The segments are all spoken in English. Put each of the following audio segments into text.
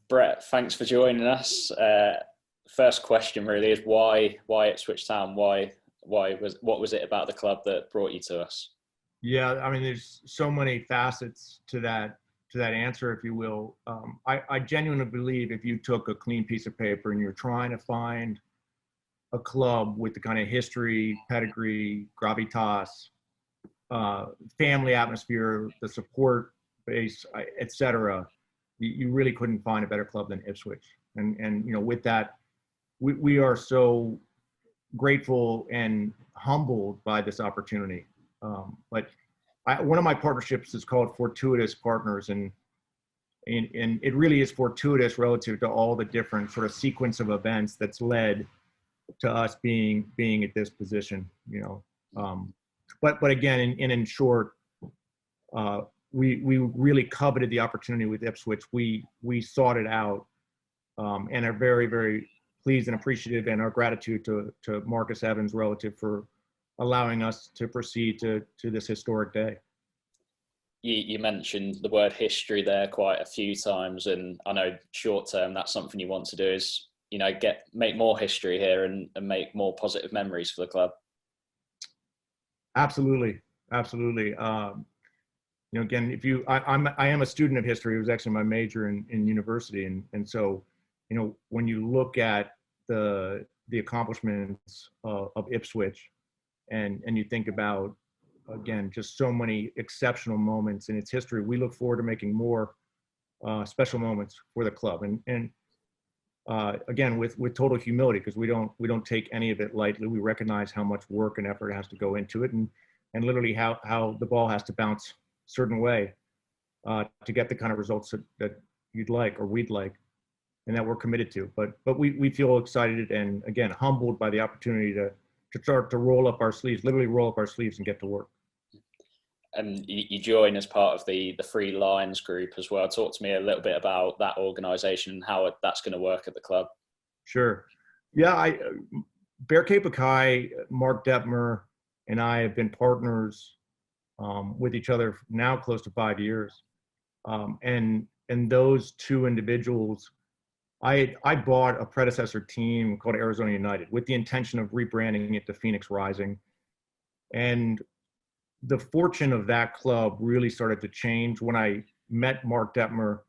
Brett, thanks for joining us. First question really is why Ipswich Town? What was it about the club that brought you to us? Yeah, I mean, there's so many facets to that answer, if you will. I genuinely believe if you took a clean piece of paper and you're trying to find a club with the kind of history, pedigree, gravitas, family atmosphere, the support base, etc., you really couldn't find a better club than Ipswich. And with that, we are so grateful and humbled by this opportunity. But one of my partnerships is called Fortuitous Partners, and it really is fortuitous relative to all the different sort of sequence of events that's led to us being at this position. But again, in short, we really coveted the opportunity with Ipswich. We sought it out, and are very, very pleased and appreciative, and our gratitude to Marcus Evans relative for allowing us to proceed to this historic day. You mentioned the word history there quite a few times, and I know short term that's something you want to do is make more history here and make more positive memories for the club. Absolutely. Again, I am a student of history. It was actually my major in university, and so when you look at the accomplishments of Ipswich, and you think about, again, just so many exceptional moments in its history, we look forward to making more special moments for the club, and again, with total humility, because we don't take any of it lightly. We recognize how much work and effort has to go into it, and literally how the ball has to bounce a certain way to get the kind of results that you'd like or we'd like, and that we're committed to. But we feel excited and, again, humbled by the opportunity to start to roll up our sleeves, literally roll up our sleeves and get to work. And you join as part of the Three Lions group as well. Talk to me a little bit about that organisation and how that's going to work at the club. Sure. Yeah, Bear Cape Akai, Mark Detmer, and I have been partners with each other now close to 5 years. And those two individuals, I bought a predecessor team called Arizona United with the intention of rebranding it to Phoenix Rising. And the fortune of that club really started to change when I met Mark Detmer,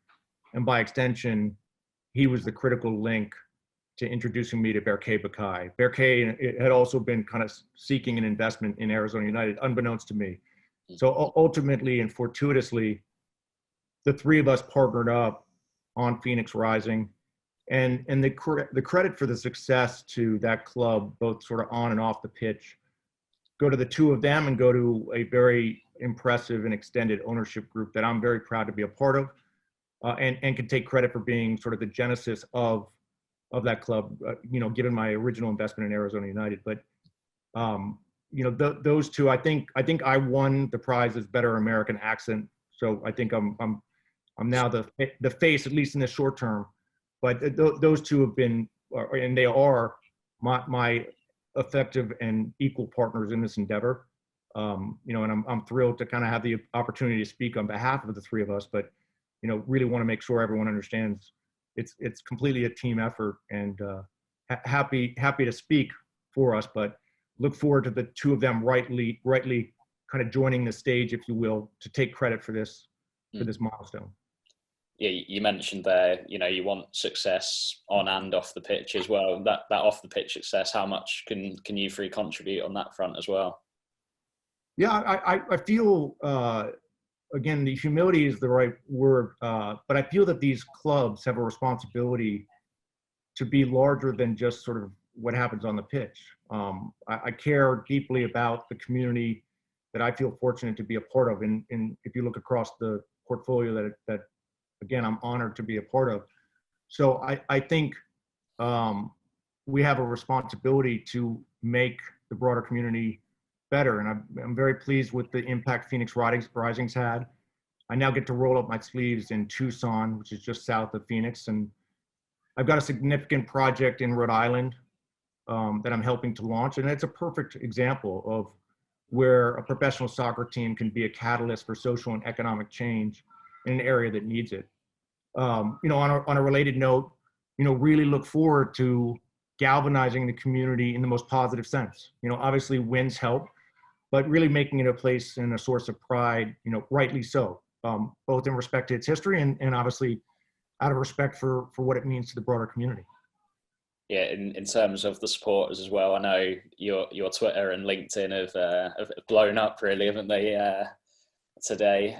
and by extension, he was the critical link to introducing me to Bear Cape Akai. Bear Cape had also been kind of seeking an investment in Arizona United, unbeknownst to me. So ultimately and fortuitously, the three of us partnered up on Phoenix Rising, and the credit for the success to that club, both sort of on and off the pitch, go to the two of them and go to a very impressive and extended ownership group that I'm very proud to be a part of, and can take credit for being sort of the genesis of that club, given my original investment in Arizona United. But those two, I think I won the prize as Better American Accent, so I think I'm now the face, at least in the short term. But those two have been, and they are my effective and equal partners in this endeavor. And I'm thrilled to kind of have the opportunity to speak on behalf of the three of us, but really want to make sure everyone understands it's completely a team effort, and happy to speak for us, but look forward to the two of them rightly kind of joining the stage, if you will, to take credit for this milestone. Yeah, you mentioned there, you want success on and off the pitch as well. That off the pitch success, how much can you three contribute on that front as well? Yeah, I feel, again, the humility is the right word, but I feel that these clubs have a responsibility to be larger than just sort of what happens on the pitch. I care deeply about the community that I feel fortunate to be a part of, and if you look across the portfolio that again, I'm honored to be a part of. So I think we have a responsibility to make the broader community better. And I'm very pleased with the impact Phoenix Rising's had. I now get to roll up my sleeves in Tucson, which is just south of Phoenix. And I've got a significant project in Rhode Island that I'm helping to launch. And it's a perfect example of where a professional soccer team can be a catalyst for social and economic change in an area that needs it. On a related note, really look forward to galvanizing the community in the most positive sense. Obviously wins help, but really making it a place and a source of pride, rightly so, both in respect to its history and obviously out of respect for what it means to the broader community. Yeah, in terms of the supporters as well, I know your Twitter and LinkedIn have blown up, really, haven't they? Today,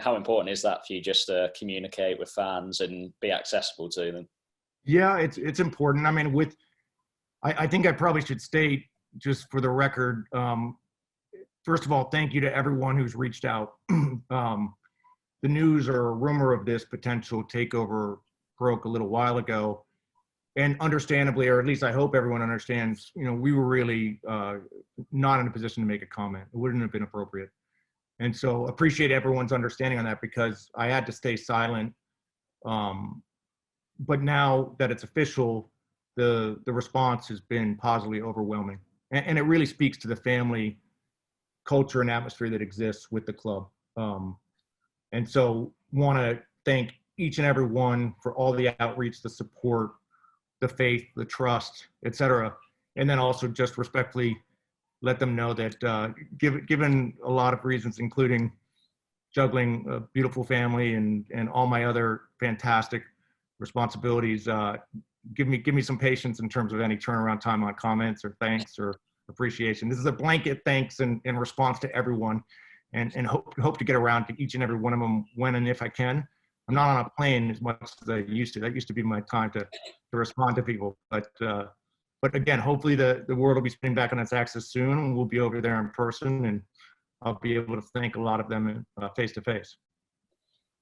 how important is that for you, just to communicate with fans and be accessible to them? Yeah, it's important. I mean, I think I probably should state, just for the record, first of all, thank you to everyone who's reached out. The news or rumor of this potential takeover broke a little while ago, and understandably, or at least I hope everyone understands, we were really not in a position to make a comment. It wouldn't have been appropriate. And so appreciate everyone's understanding on that, because I had to stay silent. But now that it's official, the response has been positively overwhelming. And it really speaks to the family culture and atmosphere that exists with the club. And so want to thank each and every one for all the outreach, the support, the faith, the trust, et cetera. And then also just respectfully let them know that given a lot of reasons, including juggling a beautiful family and all my other fantastic responsibilities, give me some patience in terms of any turnaround time on comments or thanks or appreciation. This is a blanket thanks in response to everyone, and hope to get around to each and every one of them when and if I can. I'm not on a plane as much as I used to. That used to be my time to respond to people. But again, hopefully the world will be spinning back on its axis soon, and we'll be over there in person, and I'll be able to thank a lot of them face to face.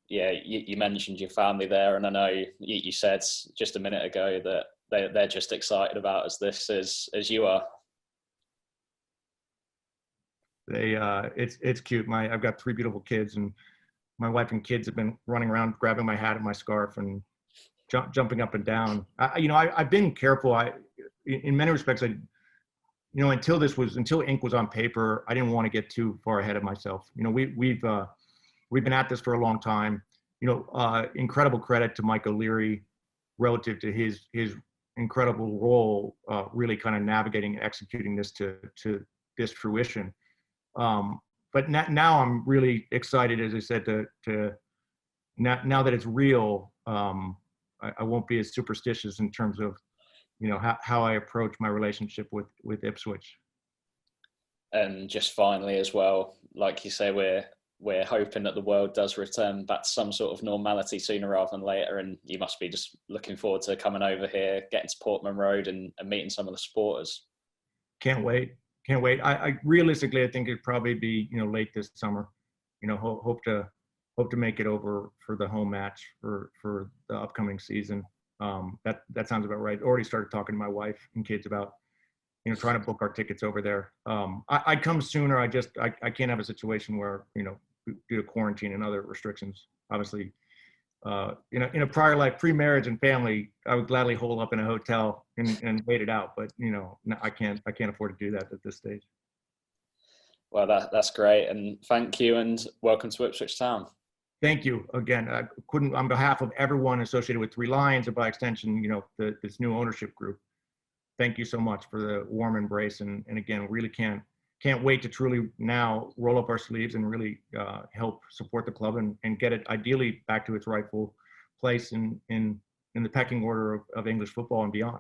Yeah, you mentioned your family there, and I know you said just a minute ago that they're just excited about this as you are. It's cute. I've got 3 beautiful kids, and my wife and kids have been running around grabbing my hat and my scarf and jumping up and down. I've been careful. In many respects, until ink was on paper, I didn't want to get too far ahead of myself. We've been at this for a long time. Incredible credit to Mike O'Leary relative to his incredible role, really kind of navigating and executing this to this fruition. But now I'm really excited, as I said, to now that it's real. I won't be as superstitious in terms of how I approach my relationship with Ipswich. And just finally, as well, like you say, we're hoping that the world does return back to some sort of normality sooner rather than later. And you must be just looking forward to coming over here, getting to Portman Road and meeting some of the supporters. Can't wait. I realistically, I think it'd probably be late this summer. Hope to make it over for the home match for the upcoming season. That sounds about right. Already started talking to my wife and kids about trying to book our tickets over there. I'd come sooner. I can't have a situation where due to quarantine and other restrictions, obviously. In a prior life, pre-marriage and family, I would gladly hole up in a hotel and wait it out. But I can't afford to do that at this stage. Well, that's great, and thank you, and welcome to Ipswich Town. Thank you again. I couldn't, on behalf of everyone associated with Three Lions, and by extension, this new ownership group. Thank you so much for the warm embrace, and again, really can't wait to truly now roll up our sleeves and really help support the club and get it ideally back to its rightful place in the pecking order of English football and beyond.